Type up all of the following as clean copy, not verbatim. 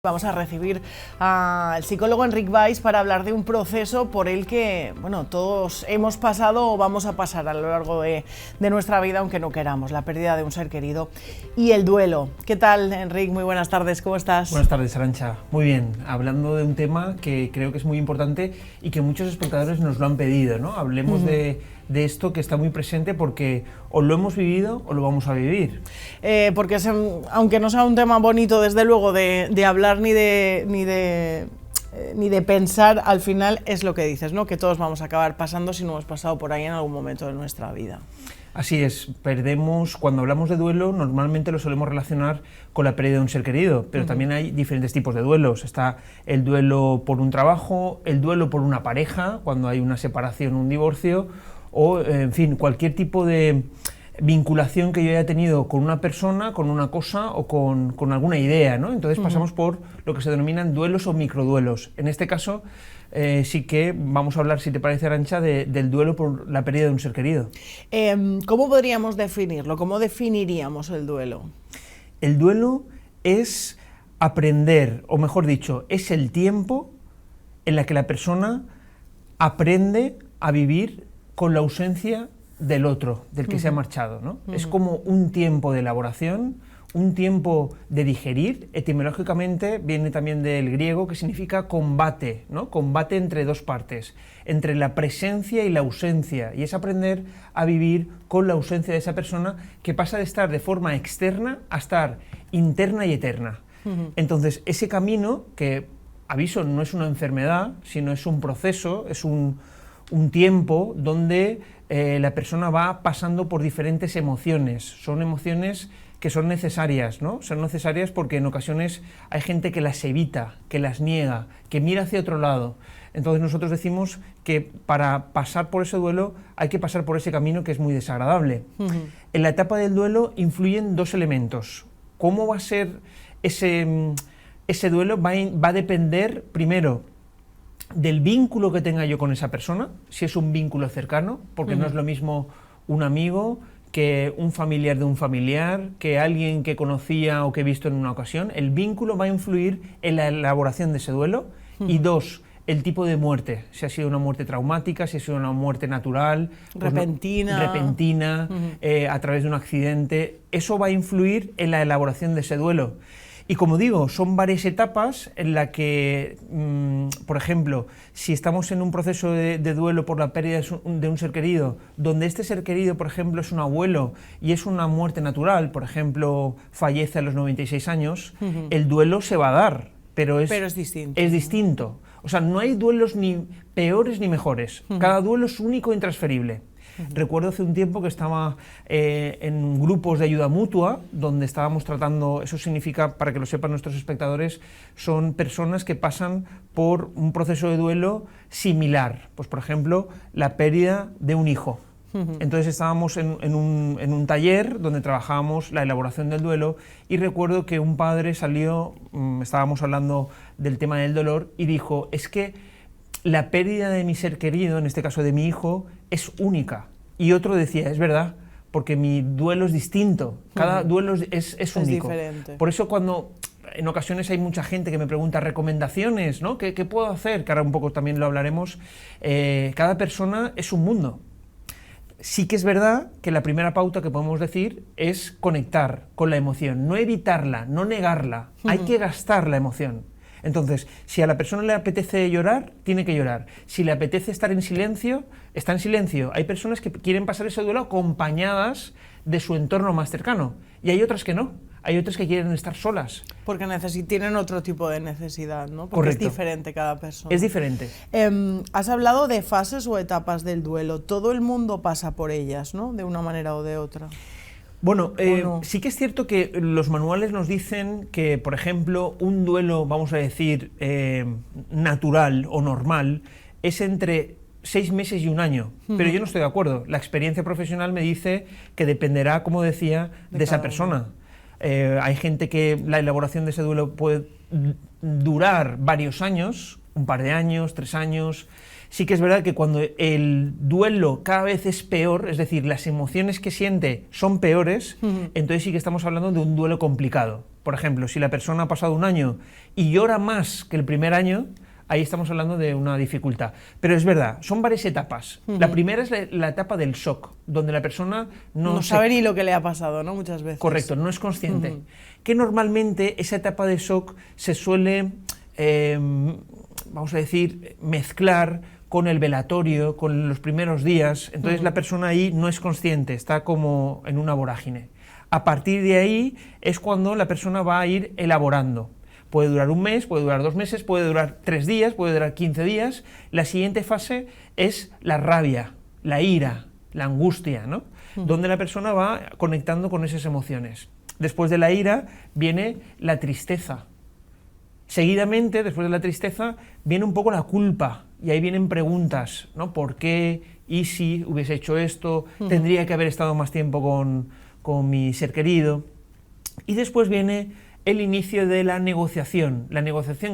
Vamos a recibir al psicólogo Enric Valls para hablar de un proceso por el que, bueno, todos hemos pasado o vamos a pasar a lo largo de nuestra vida, aunque no queramos, la pérdida de un ser querido y el duelo. ¿Qué tal, Enric? Muy buenas tardes, ¿cómo estás? Buenas tardes, Arantxa. Muy bien, hablando de un tema que creo que es muy importante y que muchos espectadores nos lo han pedido, ¿no? Hablemos de esto que está muy presente porque o lo hemos vivido o lo vamos a vivir. Porque aunque no sea un tema bonito, desde luego, de hablar ni de pensar, al final es lo que dices, ¿no? Que todos vamos a acabar pasando si no hemos pasado por ahí en algún momento de nuestra vida. Así es, cuando hablamos de duelo, normalmente lo solemos relacionar con la pérdida de un ser querido, pero también hay diferentes tipos de duelos. Está el duelo por un trabajo, el duelo por una pareja, cuando hay una separación o un divorcio, o, en fin, cualquier tipo de vinculación que yo haya tenido con una persona, con una cosa o con alguna idea, ¿no? Entonces pasamos por lo que se denominan duelos o microduelos. En este caso, sí que vamos a hablar, si te parece, Arantxa, del duelo por la pérdida de un ser querido. ¿Cómo podríamos definirlo? ¿Cómo definiríamos el duelo? El duelo es aprender, o mejor dicho, es el tiempo en la que la persona aprende a vivir con la ausencia del otro, del que se ha marchado, ¿no? Es como un tiempo de elaboración, un tiempo de digerir. Etimológicamente viene también del griego, que significa combate, ¿no? Combate entre dos partes, entre la presencia y la ausencia, y es aprender a vivir con la ausencia de esa persona, que pasa de estar de forma externa a estar interna y eterna. Entonces, ese camino, que, aviso, no es una enfermedad, sino es un proceso, es un tiempo donde la persona va pasando por diferentes emociones. Son emociones que son necesarias, ¿no? Son necesarias porque en ocasiones hay gente que las evita, que las niega, que mira hacia otro lado. Entonces nosotros decimos que para pasar por ese duelo hay que pasar por ese camino que es muy desagradable. En la etapa del duelo influyen dos elementos. ¿Cómo va a ser ese duelo? Va a depender, primero, del vínculo que tenga yo con esa persona, si es un vínculo cercano, porque no es lo mismo un amigo que un familiar de un familiar, que alguien que conocía o que he visto en una ocasión. El vínculo va a influir en la elaboración de ese duelo. Y dos, el tipo de muerte, si ha sido una muerte traumática, si ha sido una muerte natural, repentina, a través de un accidente. Eso va a influir en la elaboración de ese duelo. Y como digo, son varias etapas en la que, por ejemplo, si estamos en un proceso de duelo por la pérdida de un ser querido, donde este ser querido, por ejemplo, es un abuelo y es una muerte natural, por ejemplo, fallece a los 96 años, el duelo se va a dar, pero es distinto. Es distinto. O sea, no hay duelos ni peores ni mejores. Cada duelo es único e intransferible. Recuerdo hace un tiempo que estaba en grupos de ayuda mutua, donde estábamos tratando, eso significa, para que lo sepan nuestros espectadores, son personas que pasan por un proceso de duelo similar. Pues, por ejemplo, la pérdida de un hijo. Entonces estábamos en un taller donde trabajábamos la elaboración del duelo, y recuerdo que un padre salió, estábamos hablando del tema del dolor, y dijo: es que la pérdida de mi ser querido, en este caso de mi hijo, es única. Y otro decía: es verdad, porque mi duelo es distinto, cada duelo es único. Diferente. Por eso, cuando en ocasiones hay mucha gente que me pregunta recomendaciones, ¿no? ¿Qué puedo hacer? Que ahora un poco también lo hablaremos. Cada persona es un mundo. Sí que es verdad que la primera pauta que podemos decir es conectar con la emoción, no evitarla, no negarla, hay que gastar la emoción. Entonces, si a la persona le apetece llorar, tiene que llorar. Si le apetece estar en silencio, está en silencio. Hay personas que quieren pasar ese duelo acompañadas de su entorno más cercano, y hay otras que no. Hay otras que quieren estar solas. Porque tienen otro tipo de necesidad, ¿no? Porque Correcto. Es diferente cada persona. Es diferente. Has hablado de fases o etapas del duelo. Todo el mundo pasa por ellas, ¿no? De una manera o de otra. Bueno, no? sí que es cierto que los manuales nos dicen que, por ejemplo, un duelo, vamos a decir, natural o normal, es entre 6 meses y un año, pero yo no estoy de acuerdo. La experiencia profesional me dice que dependerá, como decía, de esa persona. Hay gente que la elaboración de ese duelo puede durar varios años, un par de años, 3 años. Sí que es verdad que cuando el duelo cada vez es peor, es decir, las emociones que siente son peores, entonces sí que estamos hablando de un duelo complicado. Por ejemplo, si la persona ha pasado un año y llora más que el primer año, ahí estamos hablando de una dificultad. Pero es verdad, son varias etapas. La primera es la etapa del shock, donde la persona no sabe ni lo que le ha pasado, ¿no? Muchas veces. Correcto, no es consciente. Que normalmente esa etapa de shock se suele, vamos a decir, mezclar con el velatorio, con los primeros días. Entonces la persona ahí no es consciente, está como en una vorágine. A partir de ahí es cuando la persona va a ir elaborando. Puede durar un mes, puede durar 2 meses, puede durar 3 días, puede durar 15 días. La siguiente fase es la rabia, la ira, la angustia, ¿no? Donde la persona va conectando con esas emociones. Después de la ira viene la tristeza. Seguidamente, después de la tristeza, viene un poco la culpa. Y ahí vienen preguntas, ¿no? ¿Por qué? ¿Y si hubiese hecho esto? ¿Tendría que haber estado más tiempo con mi ser querido? Y después viene el inicio de la negociación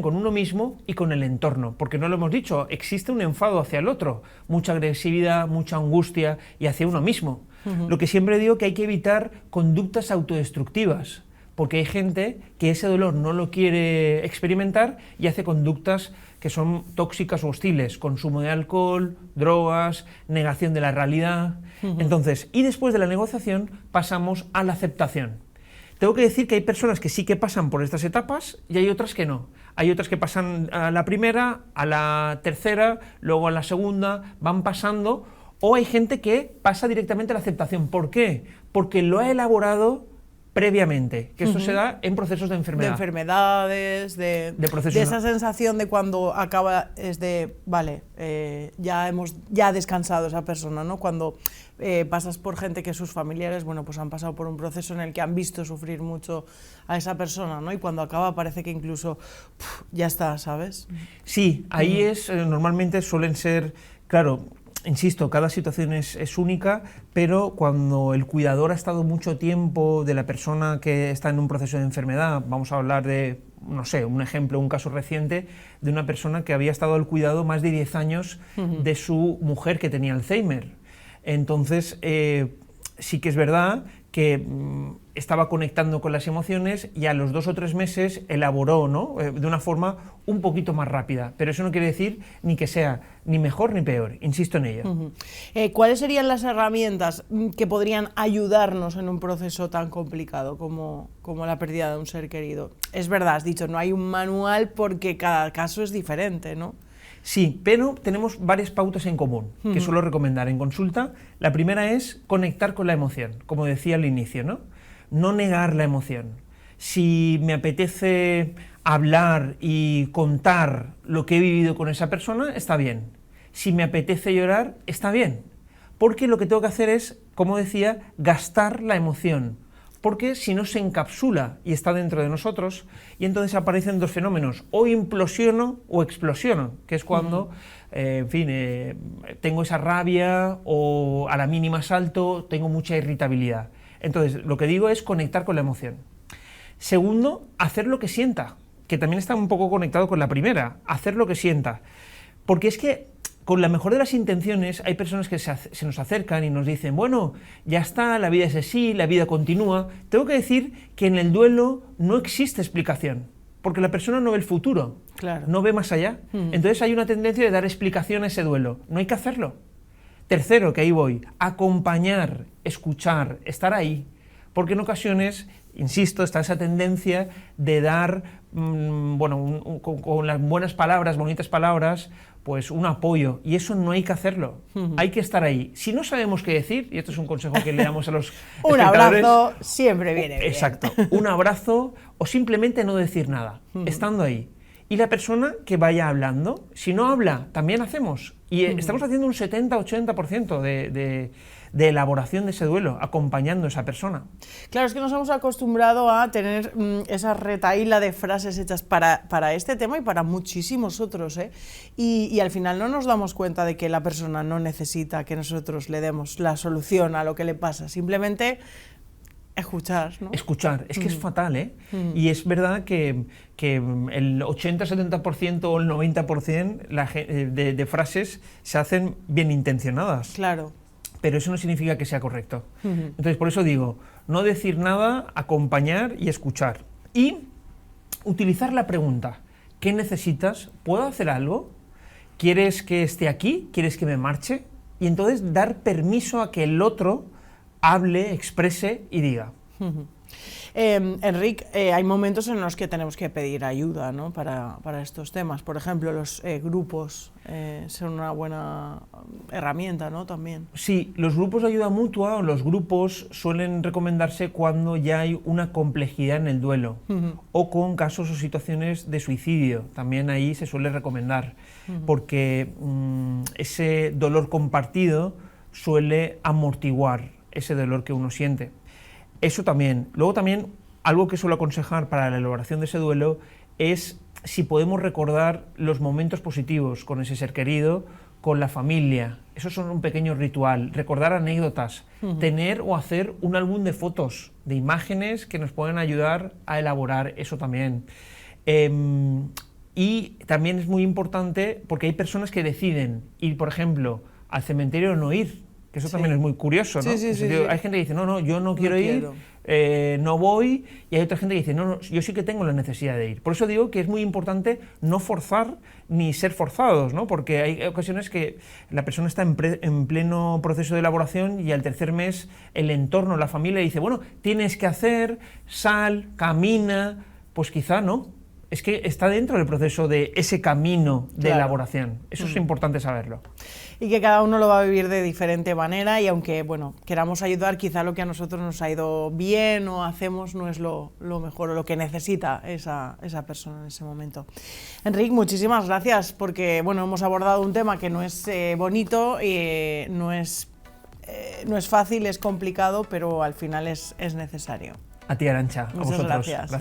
con uno mismo y con el entorno, porque no lo hemos dicho, existe un enfado hacia el otro, mucha agresividad, mucha angustia y hacia uno mismo. Lo que siempre digo que hay que evitar conductas autodestructivas, porque hay gente que ese dolor no lo quiere experimentar y hace conductas que son tóxicas o hostiles, consumo de alcohol, drogas, negación de la realidad. Entonces, y después de la negociación pasamos a la aceptación. Tengo que decir que hay personas que sí que pasan por estas etapas y hay otras que no. Hay otras que pasan a la primera, a la tercera, luego a la segunda, van pasando, o hay gente que pasa directamente a la aceptación. ¿Por qué? Porque lo ha elaborado previamente, que esto se da en procesos de enfermedad. De enfermedades, de esa sensación de cuando acaba, es de, vale, ya ha descansado esa persona, ¿no? Cuando pasas por gente que sus familiares, bueno, pues han pasado por un proceso en el que han visto sufrir mucho a esa persona, ¿no? Y cuando acaba parece que incluso ya está, ¿sabes? Sí, ahí es, normalmente suelen ser, claro, insisto, cada situación es única, pero cuando el cuidador ha estado mucho tiempo de la persona que está en un proceso de enfermedad, vamos a hablar de, no sé, un ejemplo, un caso reciente de una persona que había estado al cuidado más de 10 años de su mujer que tenía Alzheimer. Entonces, sí que es verdad que estaba conectando con las emociones y a los 2 o 3 meses elaboró, ¿no? De una forma un poquito más rápida, pero eso no quiere decir ni que sea ni mejor ni peor, insisto en ello. ¿Cuáles serían las herramientas que podrían ayudarnos en un proceso tan complicado como la pérdida de un ser querido? Es verdad, has dicho, no hay un manual porque cada caso es diferente, ¿no? Sí, pero tenemos varias pautas en común que suelo recomendar en consulta. La primera es conectar con la emoción, como decía al inicio, ¿no? No negar la emoción. Si me apetece hablar y contar lo que he vivido con esa persona, está bien. Si me apetece llorar, está bien. Porque lo que tengo que hacer es, como decía, gastar la emoción. Porque si no se encapsula y está dentro de nosotros, y entonces aparecen 2 fenómenos, o implosiono o explosiono, que es cuando, en fin, tengo esa rabia o a la mínima salto, tengo mucha irritabilidad. Entonces, lo que digo es conectar con la emoción. Segundo, hacer lo que sienta, que también está un poco conectado con la primera, hacer lo que sienta. Porque es que con la mejor de las intenciones hay personas que se nos acercan y nos dicen, bueno, ya está, la vida es así, la vida continúa. Tengo que decir que en el duelo no existe explicación, porque la persona no ve el futuro, claro, no ve más allá. Entonces hay una tendencia de dar explicación a ese duelo. No hay que hacerlo. Tercero, que ahí voy, acompañar, escuchar, estar ahí. Porque en ocasiones, insisto, está esa tendencia de dar, con las buenas palabras, bonitas palabras, pues un apoyo, y eso no hay que hacerlo, hay que estar ahí. Si no sabemos qué decir, y esto es un consejo que le damos a los un abrazo siempre viene bien. Exacto, un abrazo o simplemente no decir nada, estando ahí. Y la persona que vaya hablando, si no habla, también hacemos. Y estamos haciendo un 70-80% de elaboración de ese duelo, acompañando a esa persona. Claro, es que nos hemos acostumbrado a tener esa retahíla de frases hechas para este tema y para muchísimos otros, ¿eh? Y al final no nos damos cuenta de que la persona no necesita que nosotros le demos la solución a lo que le pasa, simplemente Escuchar, ¿no? Escuchar, es que es fatal, ¿eh? Y es verdad que el 80-70% o el 90% de frases se hacen bien intencionadas. Claro. Pero eso no significa que sea correcto. Entonces, por eso digo, no decir nada, acompañar y escuchar. Y utilizar la pregunta, ¿qué necesitas? ¿Puedo hacer algo? ¿Quieres que esté aquí? ¿Quieres que me marche? Y entonces dar permiso a que el otro hable, exprese y diga. Enric, hay momentos en los que tenemos que pedir ayuda, ¿no? para estos temas. Por ejemplo, los grupos son una buena herramienta, ¿no? También. Sí, los grupos de ayuda mutua o los grupos suelen recomendarse cuando ya hay una complejidad en el duelo o con casos o situaciones de suicidio. También ahí se suele recomendar porque ese dolor compartido suele amortiguar ese dolor que uno siente. Eso también. Luego también, algo que suelo aconsejar para la elaboración de ese duelo es si podemos recordar los momentos positivos con ese ser querido, con la familia. Eso es un pequeño ritual. Recordar anécdotas, tener o hacer un álbum de fotos, de imágenes que nos pueden ayudar a elaborar eso también. Y también es muy importante porque hay personas que deciden ir, por ejemplo, al cementerio o no ir. Que eso también es muy curioso, ¿no? Sí. Hay gente que dice, no, yo no quiero ir, no voy, y hay otra gente que dice, no, yo sí que tengo la necesidad de ir. Por eso digo que es muy importante no forzar ni ser forzados, ¿no? Porque hay ocasiones que la persona está en pleno proceso de elaboración y al tercer mes el entorno, la familia dice, bueno, tienes que hacer, sal, camina, pues quizá no. Es que está dentro del proceso de ese camino de elaboración. Eso es importante saberlo. Y que cada uno lo va a vivir de diferente manera y aunque, bueno, queramos ayudar, quizá lo que a nosotros nos ha ido bien o hacemos no es lo mejor o lo que necesita esa persona en ese momento. Enric, muchísimas gracias porque, bueno, hemos abordado un tema que no es bonito y no es fácil, es complicado, pero al final es necesario. A ti, Arantxa. Muchas gracias.